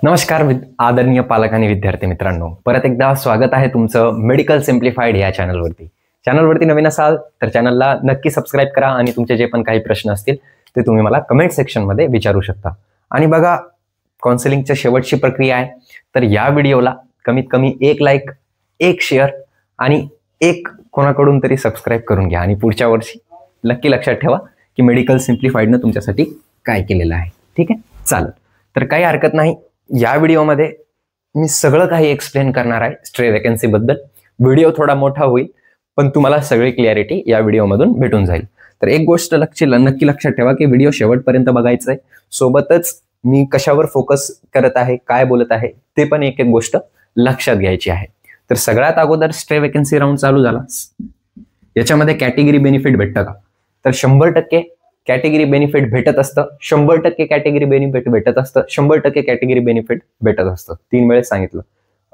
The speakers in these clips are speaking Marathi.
नमस्कार आदरणीय पालक आणि विद्यार्थी मित्रांनो, परत एकदा स्वागत आहे तुमचं मेडिकल सिम्प्लिफाईड या चॅनलवरती नवीन असाल तर चॅनलला नक्की सबस्क्राईब करा आणि तुमचे जे पण काही प्रश्न असतील ते तुम्ही मला कमेंट सेक्शनमध्ये विचारू शकता. आणि बघा, काउन्सिलिंगच्या शेवटची प्रक्रिया आहे, तर या व्हिडिओला कमीत कमी 1 लाईक, 1 शेअर आणि 1 कोणाकडून तरी सबस्क्राईब करून घ्या. आणि पुढच्या वर्षी नक्की लक्षात ठेवा की मेडिकल सिम्प्लिफाईडनं तुमच्यासाठी काय केलेलं आहे. ठीक आहे, चालेल. तर काही हरकत नाही, या व्हिडिओमध्ये मी सगळं काही एक्सप्लेन करणार आहे स्ट्रे वॅकन्सी बद्दल. व्हिडिओ थोडा मोठा होईल पण तुम्हाला सगळी क्लॅरिटी या व्हिडिओमधून भेटून जाईल. तर एक गोष्ट नक्की लक्षात ठेवा की व्हिडिओ शेवटपर्यंत बघायचं आहे. सोबतच मी कशावर फोकस करत आहे, काय बोलत आहे ते पण एक एक गोष्ट लक्षात घ्यायची आहे. तर सगळ्यात अगोदर स्ट्रे वॅकन्सी राऊंड चालू झाला. याच्यामध्ये कॅटेगरी बेनिफिट भेटतं का? तर 100% कॅटेगरी बेनिफिट भेटत असतं. 100% कॅटेगरी बेनिफिट भेटत असतं. 100% कॅटेगरी बेनिफिट भेटत असतं. 3 वेळेस सांगितलं.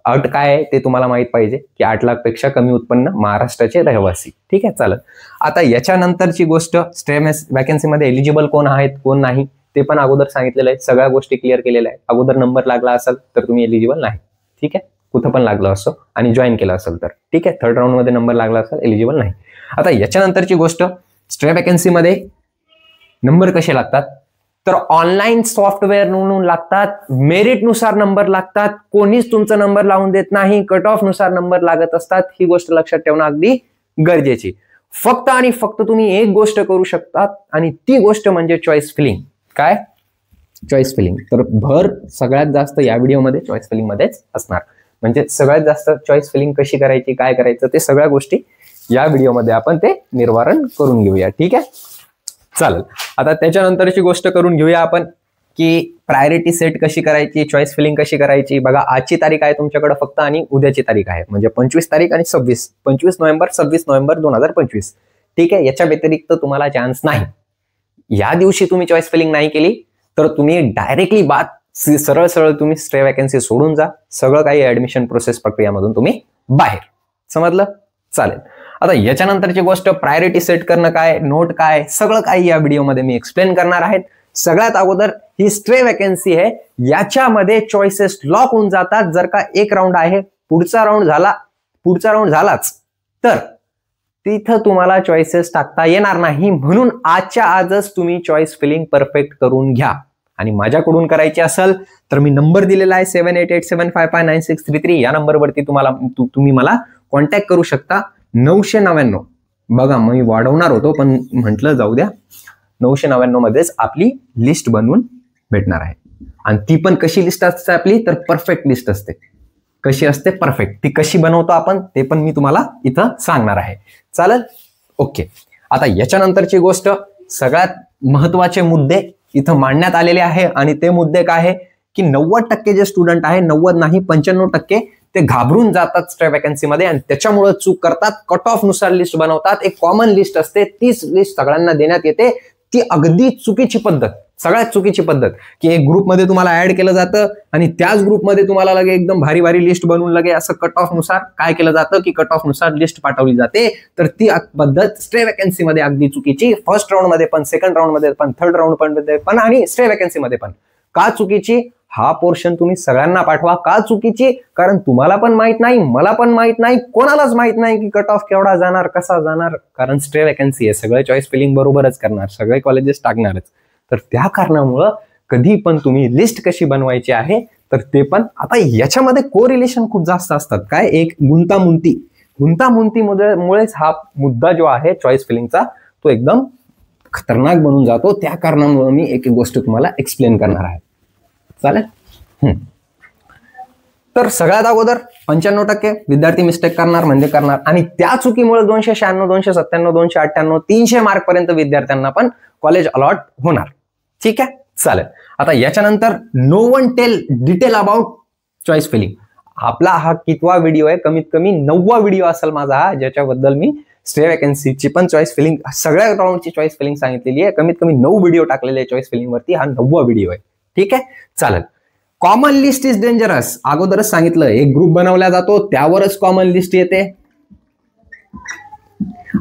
अट काय आहे ते तुम्हाला माहित पाहिजे की 8 लाख पेक्षा कमी उत्पन्न महाराष्ट्राचे रहिवासी. ठीक आहे, चालेल. आता याच्यानंतरची गोष्ट, स्ट्रे वॅकन्सीमध्ये एलिजिबल कोण आहेत कोण नाही ते पण अगोदर सांगितलेलं आहे. सगळ्या गोष्टी क्लिअर केलेल्या आहे. अगोदर नंबर लागला असेल तर तुम्ही एलिजिबल नाही. ठीक आहे, कुठं पण लागलं असो आणि जॉईन केलं असेल तर ठीक आहे. 3rd राऊंडमध्ये नंबर लागला असेल, एलिजिबल नाही. आता याच्यानंतरची गोष्ट, स्ट्रे वॅकन्सीमध्ये नंबर कसे लागतात? तर ऑनलाईन सॉफ्टवेअर म्हणून लागतात. मेरिटनुसार नंबर लागतात. कोणीच तुमचा नंबर लावून देत नाही. कट ऑफ नुसार नंबर लागत असतात. ही गोष्ट लक्षात ठेवणं अगदी गरजेची. फक्त आणि फक्त तुम्ही एक गोष्ट करू शकतात आणि ती गोष्ट म्हणजे चॉईस फिलिंग. काय? Choice filling. तर भर सगळ्यात जास्त या व्हिडिओमध्ये चॉईस फिलिंग मध्येच असणार. म्हणजे सगळ्यात जास्त चॉईस फिलिंग कशी करायची, काय करायचं ते सगळ्या गोष्टी या व्हिडिओमध्ये आपण ते निवारण करून घेऊया. ठीक आहे, चालेल. आता त्याच्यानंतरची गोष्ट करून घेऊया आपण की प्रायोरिटी सेट कशी करायची, चॉईस फिलिंग कशी करायची. बघा, आजची तारीख आहे तुमच्याकडे फक्त आणि उद्याची तारीख आहे, म्हणजे 25 तारीख आणि 25 नोव्हेंबर 26 नोव्हेंबर 2025. ठीक आहे, याच्या व्यतिरिक्त तुम्हाला चान्स नाही. या दिवशी तुम्ही चॉईस फिलिंग नाही केली तर तुम्ही डायरेक्टली सरळ तुम्ही स्ट्रे वॅकन्सी सोडून जा. सगळं काही ऍडमिशन प्रोसेस प्रक्रियामधून तुम्ही बाहेर. समजलं? चालेल. आता याच्यानंतरची गोष्ट, प्रायोरिटी सेट करणं काय, नोट काय, सगळं काही या व्हिडिओमध्ये मी एक्सप्लेन करणार आहे. सगळ्यात अगोदर ही स्ट्रे वॅकन्सी आहे, याच्यामध्ये चॉईसेस लॉक होऊन जातात. जर का एक राऊंड आहे, पुढचा राऊंड झालाच तर तिथं तुम्हाला चॉईसेस टाकता येणार नाही. म्हणून आजच्या आजच तुम्ही चॉईस फिलिंग परफेक्ट करून घ्या. आणि माझ्याकडून करायची असेल तर मी नंबर दिलेला आहे 7887559633. या नंबरवरती तुम्ही मला कॉन्टॅक्ट करू शकता. 999. बघा, मी वाढवणार होतो पण म्हटलं जाऊ द्या. 999 मध्येच आपली लिस्ट बनवून भेटणार आहे. आणि ती पण कशी लिस्ट असते आपली? तर परफेक्ट लिस्ट असते. कशी असते? परफेक्ट. ती कशी बनवतो आपण ते पण मी तुम्हाला इथं सांगणार आहे. चालेल, ओके. आता याच्यानंतरची गोष्ट, सगळ्यात महत्वाचे मुद्दे इथं मांडण्यात आलेले आहे. आणि ते मुद्दे काय आहे की 90% जे स्टुडंट आहे, 90 नाही 95% ते घाबरून जातात स्ट्रे वॅकन्सी मध्ये आणि त्याच्यामुळे चूक करतात. कट ऑफ नुसार लिस्ट बनवतात. एक कॉमन लिस्ट असते, तीच लिस्ट सगळ्यांना देण्यात येते. ती अगदी चुकीची पद्धत, सगळ्यात चुकीची पद्धत की एक ग्रुपमध्ये तुम्हाला ऍड केलं जातं आणि त्याच ग्रुपमध्ये तुम्हाला लगे एकदम भारी लिस्ट बनवून लगे असं कट ऑफ नुसार काय केलं जातं की कट ऑफ नुसार लिस्ट पाठवली जाते. तर ती पद्धत स्ट्रे वॅकन्सी मध्ये अगदी चुकीची. 1st राऊंड मध्ये पण, 2nd राऊंड मध्ये पण, 3rd राऊंड मध्ये पण आणि स्ट्रे वॅकन्सी मध्ये पण. का चुकीची? हा पोर्शन तुम्ही सगळ्यांना पाठवा. का चुकीची? कारण तुम्हाला पण माहित नाही, मला पण माहित नाही, कोणालाच माहित नाही की कट ऑफ केवढा जाणार, कसा जाणार. कारण स्ट्रे वॅकन्सी आहे, सगळे चॉईस फिलिंग बरोबरच करणार, सगळे कॉलेजेस टाकणारच. तर त्या कारणामुळं कधी पण तुम्ही लिस्ट कशी बनवायची आहे तर ते पण. आता याच्यामध्ये कोरिलेशन खूप जास्त असतात. काय? एक गुंतागुंतीमुळेच हा मुद्दा जो आहे चॉईस फिलिंगचा तो एकदम खतरनाक बनून जातो. त्या कारणामुळे मी एक गोष्ट तुम्हाला एक्सप्लेन करणार आहे. चालेल. तर सगळ्यात अगोदर 95% विद्यार्थी मिस्टेक करणार आणि त्या चुकीमुळे 296, 297, 298, 300 मार्क पर्यंत विद्यार्थ्यांना पण कॉलेज अलॉट होणार. ठीक आहे, चालेल. आता याच्यानंतर no one tell detail about choice filling. आपला हा कितवा व्हिडिओ आहे? कमीत कमी 9वा व्हिडिओ असेल माझा हा, ज्याच्याबद्दल मी स्ट्रे वॅकन्सीची पण चॉईस फिलिंग, सगळ्या राऊंडची चॉईस फिलिंग सांगितलेली आहे. कमीत कमी 9 व्हिडिओ टाकलेले आहे चॉईस फिलिंग वरती. हा 9वा व्हिडिओ आहे. ठीक आहे, चालेल. Common list is dangerous. अगोदरच सांगितलं, एक ग्रुप बनवला जातो त्यावरच कॉमन लिस्ट येते.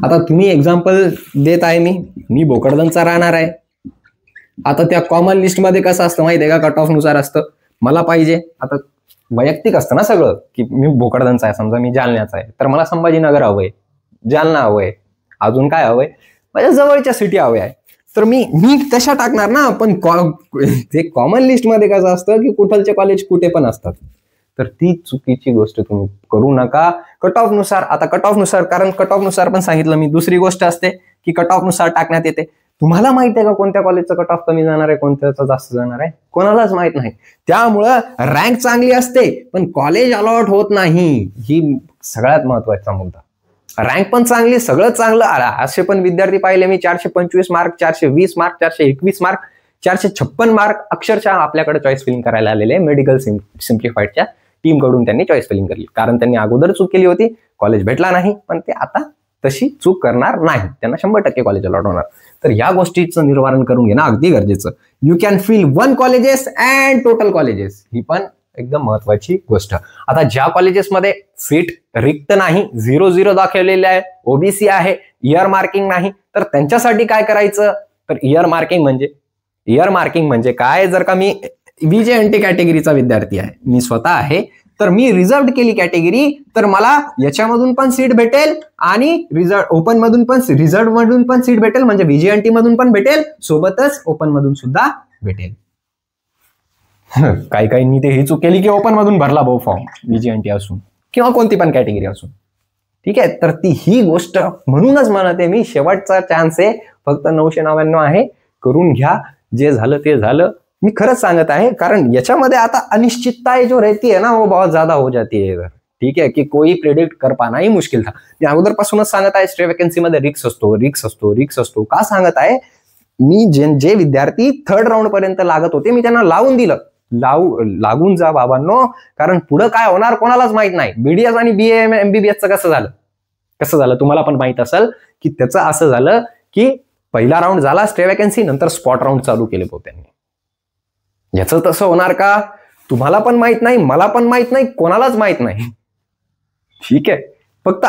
आता तुम्ही एक्झाम्पल देत आहे, मी भोकरदनचा राहणार आहे. आता त्या कॉमन लिस्ट मध्ये कसं असतं माहिती आहे का? कट ऑफ नुसार असतं. मला पाहिजे, आता वैयक्तिक असतं ना सगळं, की मी भोकरदनचा आहे, समजा मी जालन्याचा आहे, तर मला संभाजीनगर हवंय, जालना हवंय, अजून काय हवंय, माझ्या जवळच्या सिटी हव्या आहे, तर मी मी तशा टाकणार ना. पण ते कॉमन लिस्ट मध्ये कसं असतं की कुठलचे कॉलेज कुठे पण असतात, तर ती चुकीची गोष्ट तुम्ही करू नका. कट ऑफ नुसार, आता कट ऑफ नुसार, कारण कट ऑफ नुसार पण सांगितलं मी. दुसरी गोष्ट असते की कट ऑफ नुसार टाकण्यात येते. तुम्हाला माहित आहे का कोणत्या कॉलेजचं कट ऑफ कमी जाणार आहे, कोणत्याचं जास्त जाणार आहे? कोणालाच माहित नाही. त्यामुळं रँक चांगली असते पण कॉलेज अलॉट होत नाही, ही सगळ्यात महत्वाचा मुद्दा. रँक पण चांगली, सगळं चांगलं, असे पण विद्यार्थी पाहिले मी 425 मार्क, 420 मार्क, 421 मार्क, 456 मार्क अक्षरशः आपल्याकडे चॉईस फिलिंग करायला आलेले मेडिकल सिम्प्लिफाईडच्या टीम कडून त्यांनी चॉईस फिलिंग केली. कारण त्यांनी अगोदर चूक केली होती, कॉलेज भेटला नाही, पण ते आता तशी चूक करणार नाही, त्यांना 100% कॉलेज अलॉट होणार. तर या गोष्टीचं निवारण करून घेणं अगदी गरजेचं. You can fill 1 colleges and total colleges, ही पण एकदम महत्वाची गोष्ट. आता ज्या कॉलेजेसमध्ये सीट रिक्त नाही, 0-0 दाखवलेले आहे, ओबीसी आहे, इयर मार्किंग नाही, तर त्यांच्यासाठी काय करायचं? तर इयर मार्किंग म्हणजे काय? जर का मी VJNT कॅटेगरीचा विद्यार्थी आहे, मी स्वतः आहे, तर मी रिझर्व्ड केली कॅटेगरी, तर मला याच्यामधून पण सीट भेटेल आणि ओपन मधून पण, रिझर्व्ड मधून पण सीट भेटेल, म्हणजे VJNT मधून पण भेटेल, सोबतच ओपन मधून सुद्धा भेटेल. काही काहींनी ते ही चूक केली की ओपन मधून भरला भाऊ फॉर्म, VJNT असून किंवा कोणती पण कॅटेगरी असून. ठीक आहे, तर ही गोष्ट म्हणूनच म्हणते मी, शेवटचा चान्स आहे, फक्त 999 आहे, करून घ्या. जे झालं ते झालं, मी खरंच सांगत आहे, कारण याच्यामध्ये आता अनिश्चितता जो रहती है ना, वो बहुत ज्यादा हो जाती है. ठीक आहे, की कोई प्रेडिक्ट कर पाना ही मुश्किल था. मी अगोदरपासूनच सांगत आहे, स्टे वॅकन्सी मध्ये रिक्स असतो. का सांगत आहे? मी जे विद्यार्थी 3rd राऊंड पर्यंत लागत होते, मी त्यांना लावून दिलं, लागून जा बाबांनो, कारण पुढे काय होणार कोणालाच माहित नाही. BDS आणि BA MBBSचं कसं झालं तुम्हाला पण माहित असेल, की त्याचं असं झालं की पहिला राऊंड झाला स्टे वॅकन्सी, नंतर स्पॉट राऊंड चालू केले त्यांनी. याचं तसं होणार का? तुम्हाला पण माहित नाही, मला पण माहित नाही, कोणालाच माहित नाही. ठीक आहे, फक्त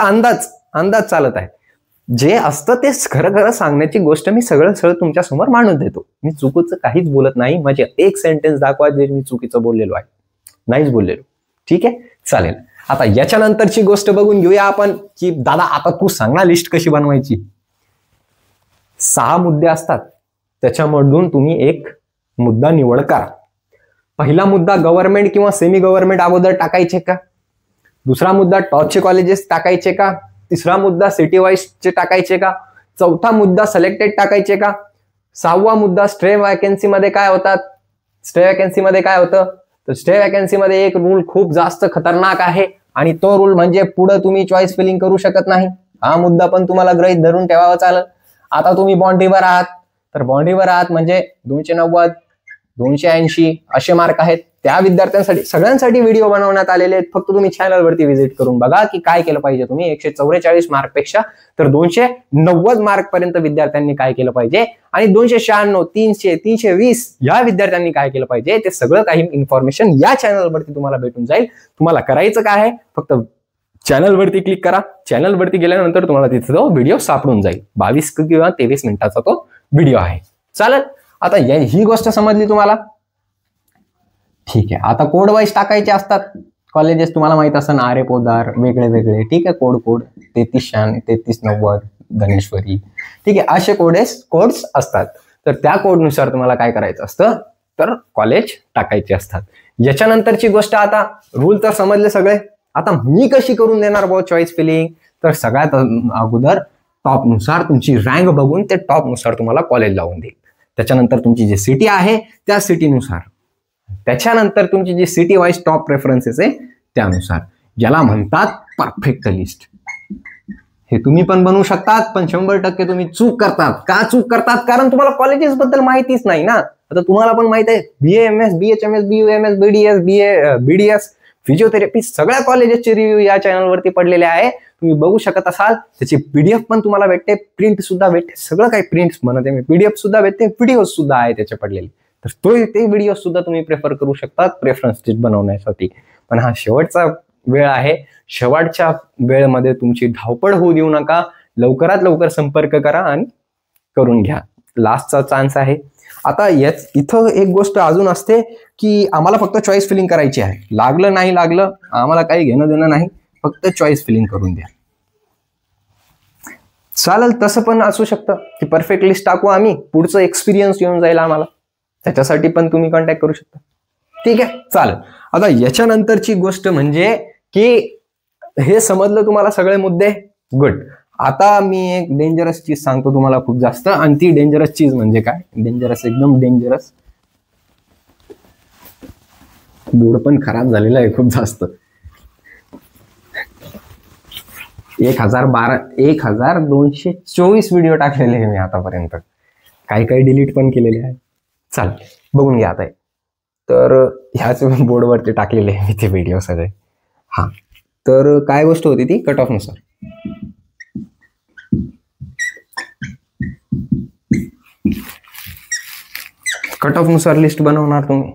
अंदाज चालत आहे. जे असतं ते खरं सांगण्याची गोष्ट मी सगळं तुमच्या समोर मांडून देतो. मी चुकीचं काहीच बोलत नाही. माझे एक सेंटेन्स दाखवा जे मी चुकीचं बोललेलो आहे, नाहीच बोललेलो. ठीक आहे, चालेल. आता याच्यानंतरची गोष्ट बघून घेऊया आपण, की दादा आता तू सांग ना लिस्ट कशी बनवायची. 6 मुद्दे असतात, त्याच्यामधून तुम्ही एक मुद्दा निवड करा. पहिला मुद्दा गव्हर्नमेंट किंवा सेमी गव्हर्नमेंट अगोदर टाकायचे का? दुसरा मुद्दा टॉपचे कॉलेजेस टाकायचे का? तिसरा मुद्दा सिटी वाईजचे टाकायचे का? चौथा मुद्दा सिलेक्टेड टाकायचे का? 6वा मुद्दा स्टे वॅकन्सी मध्ये काय होतं? तर स्टे वॅकन्सी मध्ये एक रूल खूप जास्त खतरनाक आहे, आणि तो रूल म्हणजे पुढे तुम्ही चॉईस फिलिंग करू शकत नाही. हा मुद्दा पण तुम्हाला गृहीत धरून ठेवावा चालेल. आता तुम्ही बाउंड्रीवर आहात, तर बाउंड्रीवर आहात म्हणजे 290, 280 असे मार्क आहेत. त्या विद्यार्थ्यांसाठी सगळ्यांसाठी व्हिडिओ बनवण्यात आलेले आहेत. फक्त तुम्ही चॅनलवरती व्हिजिट करून बघा की काय केलं पाहिजे तुम्ही. 144 मार्क पेक्षा तर 290 मार्क पर्यंत विद्यार्थ्यांनी काय केलं पाहिजे, आणि 296, 300, 320 या विद्यार्थ्यांनी काय केलं पाहिजे, ते सगळं काही इन्फॉर्मेशन या चॅनलवरती तुम्हाला भेटून जाईल. तुम्हाला करायचं काय आहे, फक्त चॅनलवरती क्लिक करा. चॅनलवरती गेल्यानंतर तुम्हाला तिथे तो व्हिडिओ सापडून जाईल. 22 किंवा 23 मिनिटाचा तो व्हिडिओ आहे. चालेल, आता ही गोष्ट समजली तुम्हाला. ठीक आहे, आता कोड वाईज टाकायचे असतात कॉलेजेस, तुम्हाला माहित असेल, आरे पोदार वेगळे. ठीक आहे, कोड 3396, 3390, धनेश्वरी. ठीक आहे, असे कोड्स असतात. तर त्या कोडनुसार तुम्हाला काय करायचं असतं, तर कॉलेज टाकायचे असतात. याच्यानंतरची गोष्ट, आता रूल तर समजले सगळे. आता मी कशी करून देणार भाऊ चॉईस फिलिंग, तर सगळ्यात अगोदर टॉपनुसार तुमची रँक बघून ते टॉपनुसार तुम्हाला कॉलेज लावून देईल. त्याच्यानंतर तुमची जी सिटी आहे त्या सिटीनुसार, त्याच्यानंतर तुमची जी सिटी वाईज टॉप प्रेफरन्सेस आहे त्यानुसार, ज्याला म्हणतात परफेक्ट लिस्ट. हे तुम्ही पण बनवू शकतात, पण 100% तुम्ही चूक करतात. का चूक करतात? कारण तुम्हाला कॉलेजेस बद्दल माहितीच नाही ना. आता तुम्हाला पण माहित आहे, BAMS, BHMS, BUMS, BDS, BDS, physiotherapy, सगळ्या कॉलेजेसचे रिव्ह्यू या चॅनलवरती पडलेले आहे. तुम्ही बघू शकत असाल. त्याची PDF पण तुम्हाला भेटते, प्रिंट सुद्धा भेटते, सगळं काही प्रिंट म्हणते मी, PDF सुद्धा भेटते, व्हिडिओ सुद्धा आहे त्याचे पडलेले. तर ते व्हिडिओ सुद्धा तुम्ही प्रेफर करू शकता प्रेफरन्स लिस्ट बनवण्यासाठी. पण हा शेवटचा वेळ आहे. शेवटच्या वेळेमध्ये तुमची धावपळ होऊ देऊ नका. लवकरात लवकर संपर्क करा आणि करून घ्या. लास्टचा चान्स आहे. आता याच इथं एक गोष्ट अजून असते की आम्हाला फक्त चॉईस फिलिंग करायची आहे. लागलं नाही लागलं आम्हाला काही घेणं देणं नाही, फक्त चॉईस फिलिंग करून द्या. चालेल, तसं पण असू शकतं की परफेक्ट लिस्ट टाकू आम्ही, पुढचं एक्सपिरियन्स येऊन जाईल आम्हाला, त्याच्यासाठी पण तुम्ही कॉन्टॅक्ट करू शकता. ठीक आहे, चालेल. आता याच्यानंतरची गोष्ट म्हणजे की हे समजलं तुम्हाला सगळे मुद्दे, गुड. आता मी एक डेंजरस चीज सांगतो तुम्हाला खूप जास्त, आणि ती डेंजरस चीज म्हणजे काय, डेंजरस एकदम डेंजरस, बोर्ड पण खराब झालेला आहे खूप जास्त. 1224 व्हिडिओ टाकलेले आहे मी आतापर्यंत, काही काही डिलीट पण केलेले आहे. चाल बघून घ्या आता. तर ह्याच बोर्डवरती टाकलेले आहे मी ते व्हिडिओ सगळे. हा, तर काय गोष्ट होती ती, कट ऑफ नुसार. कट ऑफ नुसार लिस्ट बनवणार तुम्ही.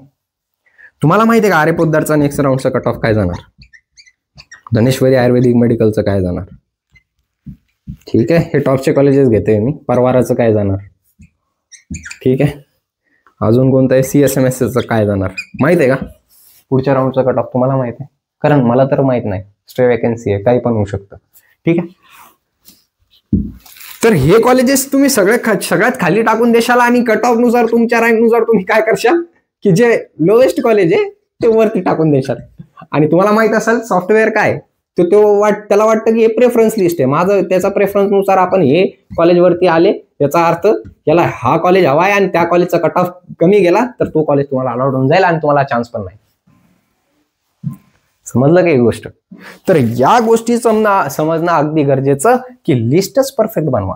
तुम्हाला माहिती आहे का आरे पोद्दारचा नेक्स्ट राऊंडचा कट ऑफ काय जाणार, धनेश्वरी आयुर्वेदिक मेडिकलचं काय जाणार. ठीक आहे, हे टॉपचे कॉलेजेस घेते मी. परवाराचं काय जाणार, ठीक आहे. अजून कोणतं आहे, CSMSचं काय जाणार माहित आहे का. पुढच्या राऊंडचा कट ऑफ तुम्हाला माहित आहे, कारण मला तर माहित नाही. स्ट्रे वॅकन्सी आहे, काही पण होऊ शकतं. ठीक आहे, तर हे कॉलेजेस तुम्ही सगळ्यात खाली टाकून देशाल आणि कट ऑफ नुसार तुमच्या रँक नुसार तुम्ही काय करशाल की जे लोएस्ट कॉलेज आहे ते वरती टाकून देशाल. आणि तुम्हाला माहित असेल सॉफ्टवेअर काय, त्याला वाटतं की हे प्रेफरन्स लिस्ट आहे माझं, त्याचा प्रेफरन्स नुसार आपण हे कॉलेज वरती आले, याचा अर्थ याला हा कॉलेज हवा आहे आणि त्या कॉलेजचा कट ऑफ कमी गेला तर तो कॉलेज तुम्हाला अलाउड होऊन जाईल आणि तुम्हाला चान्स पण नाही. समजलं का ही गोष्ट. तर या गोष्टी समजणं अगदी गरजेचं की लिस्टच परफेक्ट बनवा.